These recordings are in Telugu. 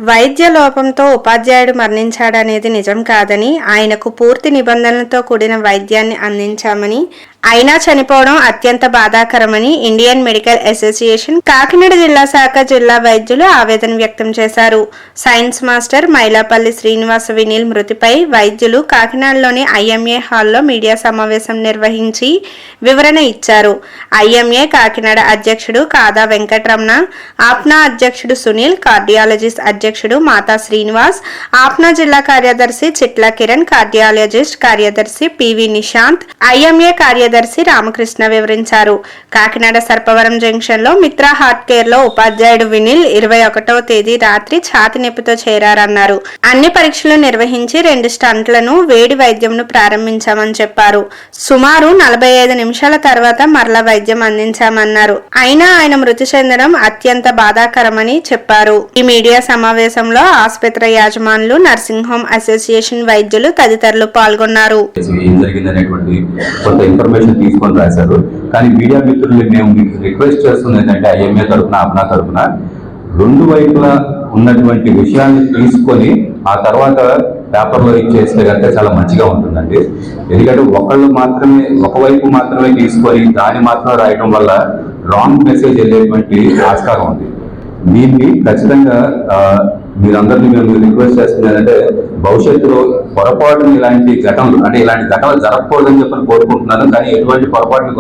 వైద్య లోపంతో ఉపాధ్యాయుడు మరణించాడనేది నిజం కాదని, ఆయనకు పూర్తి నిబంధనలతో కూడిన వైద్యాన్ని అందించామని, అయినా చనిపోవడం అత్యంత బాధాకరమని ఇండియన్ మెడికల్ అసోసియేషన్ కాకినాడ జిల్లా శాఖ జిల్లా వైద్యులు ఆవేదన వ్యక్తం చేశారు. సైన్స్ మాస్టర్ మైలాపల్లి శ్రీనివాస వినీల్ మృతిపై వైద్యులు కాకినాడలోని ఐఎంఏ హాల్లో మీడియా సమావేశం నిర్వహించి వివరణ ఇచ్చారు. ఐఎంఏ కాకినాడ అధ్యక్షుడు కాదా వెంకటరమణ, ఆప్నా అధ్యక్షుడు సునీల్, కార్డియాలజిస్ట్ అధ్యక్షుడు మాతా శ్రీనివాస్, ఆప్నా జిల్లా కార్యదర్శి చిట్ల కిరణ్, కార్డియాలజిస్ట్ కార్యదర్శి పివి నిశాంత్, ఐఎంఏ కార్యదర్శి రామకృష్ణ వివరించారు. కాకినాడ సర్పవరం జంక్షన్ లో మిత్రా హార్ట్ కేర్ లో ఉపాధ్యాయుడు వినిల్ 21వ తేదీ రాత్రి ఛాతి నొప్పితో చేరారన్నారు. అన్ని పరీక్షలు నిర్వహించి 2 స్టంట్లను వేడి వైద్యంను ప్రారంభించామని చెప్పారు. సుమారు 45 నిమిషాల తర్వాత మరలా వైద్యం అందించామన్నారు. అయినా ఆయన మృతి చెందడం అత్యంత బాధాకరమని చెప్పారు. ఈ మీడియా సమావేశంలో ఆసుపత్రి యాజమానులు, నర్సింగ్ హోమ్ అసోసియేషన్ వైద్యులు తదితరులు పాల్గొన్నారు. తీసుకొని రాశారు. కానీ మీడియా మిత్రులు మేము రిక్వెస్ట్ చేస్తుంది ఏంటంటే ఐఎంఏ తరఫున ఆప్నా తరఫున 2 వైపులా ఉన్నటువంటి విషయాన్ని తీసుకొని ఆ తర్వాత పేపర్లో ఇచ్చేస్తే కనుక చాలా మంచిగా ఉంటుందండి. ఎందుకంటే ఒకవైపు మాత్రమే తీసుకొని దాన్ని మాత్రం రాయడం వల్ల రాంగ్ మెసేజ్ వెళ్ళేటువంటి ఆస్కారం ఉంది. దీన్ని ఖచ్చితంగా మీరందరినీ మేము రిక్వెస్ట్ చేస్తున్నారంటే భవిష్యత్తులో పొరపాటును ఇలాంటి ఘటనలు జరగకూడదని చెప్పని కోరుకుంటున్నాను. కానీ ఎటువంటి పొరపాట్లు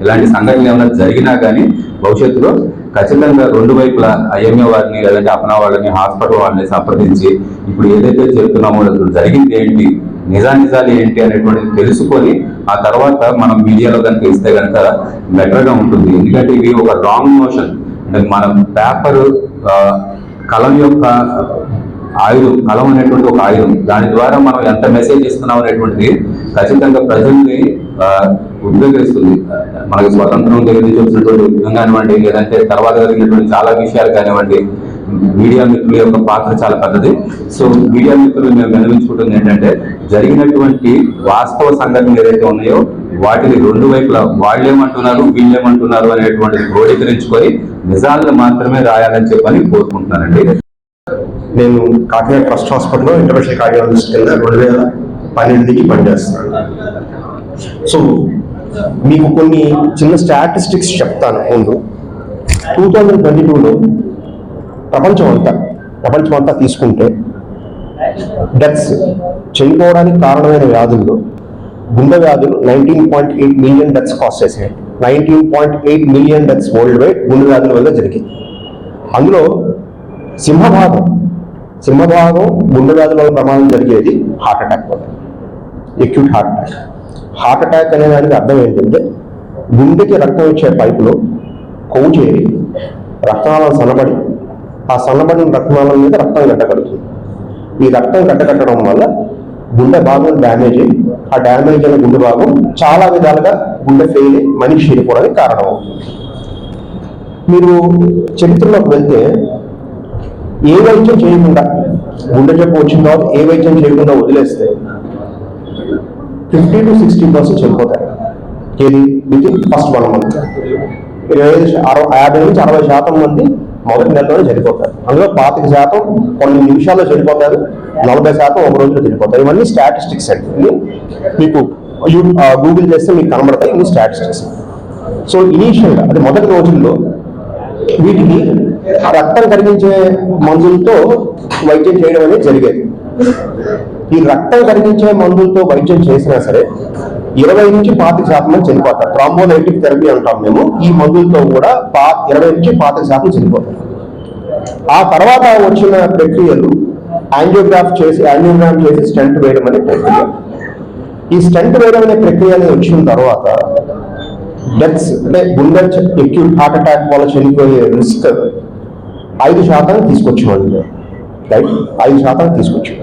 ఇలాంటి సంఘటనలు ఏమైనా జరిగినా కానీ భవిష్యత్తులో ఖచ్చితంగా 2 వైపులా ఐఎంఏ వారిని లేదంటే అప్నా వాళ్ళని, హాస్పిటల్ వాళ్ళని సంప్రదించి ఇప్పుడు ఏదైతే చెప్తున్నామో జరిగింది ఏంటి, నిజాలు ఏంటి అనేటువంటిది తెలుసుకొని ఆ తర్వాత మనం మీడియాలో కనుక ఇస్తే కనుక బెటర్గా ఉంటుంది. ఎందుకంటే ఇవి ఒక రాంగ్ మోషన్. అంటే మనం పేపర్ కలం యొక్క ఆయుధం, కలం అనేటువంటి ఒక ఆయుధం. దాని ద్వారా మనం ఎంత మెసేజ్ ఇస్తున్నాం అనేటువంటిది ఖచ్చితంగా ప్రజల్ని ఉద్వేగిస్తుంది. మనకి స్వతంత్రం దగ్గర నుంచి వచ్చినటువంటి యుద్ధం కానివ్వండి, లేదంటే తర్వాత జరిగినటువంటి చాలా విషయాలు కానివ్వండి, మీడియా మిత్రుల యొక్క పాత్ర చాలా పెద్దది. సో మీడియా మిత్రులు మేము విన్నవించుకుంటుంది ఏంటంటే జరిగినటువంటి వాస్తవ సంఘటనలు ఏదైతే ఉన్నాయో వాటిని 2 వైపులా వాళ్ళేమంటున్నారు వీళ్ళేమంటున్నారు అనేటువంటిది క్రోడీకరించుకొని నిజాలను మాత్రమే రాయాలని చెప్పని కోరుకుంటున్నానండి. నేను కాకినాడ ట్రస్ట్ హాస్పిటల్లో ఇంటర్నేషనల్ కార్డియాలజిస్ట్ కింద 2012 పనిచేస్తున్నాను. సో మీకు కొన్ని చిన్న స్టాటిస్టిక్స్ చెప్తాను. ముందు 2022లో ప్రపంచం అంతా తీసుకుంటే డెత్స్, చనిపోవడానికి కారణమైన వ్యాధుల్లో గుండె వ్యాధులు 19.8 మిలియన్ డెత్స్ కాస్ట్ చేసాయి. 19.8 మిలియన్ డెత్స్ వరల్డ్ వైడ్ గుండె వ్యాధుల వల్ల జరిగింది. అందులో సింహభాగం గుండె వ్యాధుల వల్ల ప్రమాదం జరిగేది హార్ట్ అటాక్ వల్ల, acute heart attack. Heart attack అనే దానికి అర్థం ఏంటంటే గుండెకి రక్తం ఇచ్చే పైపులో కొవ్వు చేరి రక్తనాళం సన్నబడి, ఆ సన్నబడిన రక్తనాళం మీద రక్తం గడ్డకడుతుంది. ఈ రక్తం గడ్డకట్టడం వల్ల గుండె భాగం డ్యామేజ్ అయ్యి, ఆ డ్యామేజ్ అయిన గుండె భాగం చాలా విధాలుగా గుండె ఫెయిల్ అయ్యి మనిషి చనిపోవడానికి కారణం అవుతుంది. మీరు చరిత్రలోకి వెళ్తే ఏ వైద్యం చేయకుండా, గుండె జబ్బు వచ్చిన తర్వాత ఏ వైద్యం చేయకుండా వదిలేస్తే 50 to 60% చనిపోతారు. ఏది విత్ ఇన్ ఫస్ట్ 1 month. 50 నుంచి 60% మంది మొదటి నెలలోనే చనిపోతారు. అందులో 25% కొన్ని నిమిషాల్లో చనిపోతారు, 40% ఒక రోజులో చనిపోతారు. ఇవన్నీ స్టాటిస్టిక్స్ అండి. మీకు గూగుల్ చేస్తే మీకు కనబడతాయి ఇన్ని స్టాటిస్టిక్స్. సో ఇనీషియల్గా అది మొదటి రోజుల్లో వీటికి రక్తం కరిగించే మందులతో వైద్యం చేయడం అనేది జరిగేది. ఈ రక్తం కరిగించే మందులతో వైద్యం చేసినా సరే 20 నుంచి 25% మంది చనిపోతారు. థ్రాంబోలైటిక్ థెరపీ అంటాం మేము. ఈ మందులతో కూడా 20 నుంచి 25% చనిపోతారు. ఆ తర్వాత వచ్చిన ప్రక్రియలు యాంజియోగ్రామ్ చేసి స్టెంట్ వేయడం అనే ప్రక్రియ. ఈ స్టెంట్ వేయడం అనే ప్రక్రియ వచ్చిన తర్వాత డెత్స్, అంటే గుండె ఎక్యూట్ హార్ట్ అటాక్ వల్ల చనిపోయే రిస్క్ 5% తీసుకొచ్చామండి. రైట్, 5% తీసుకొచ్చాం.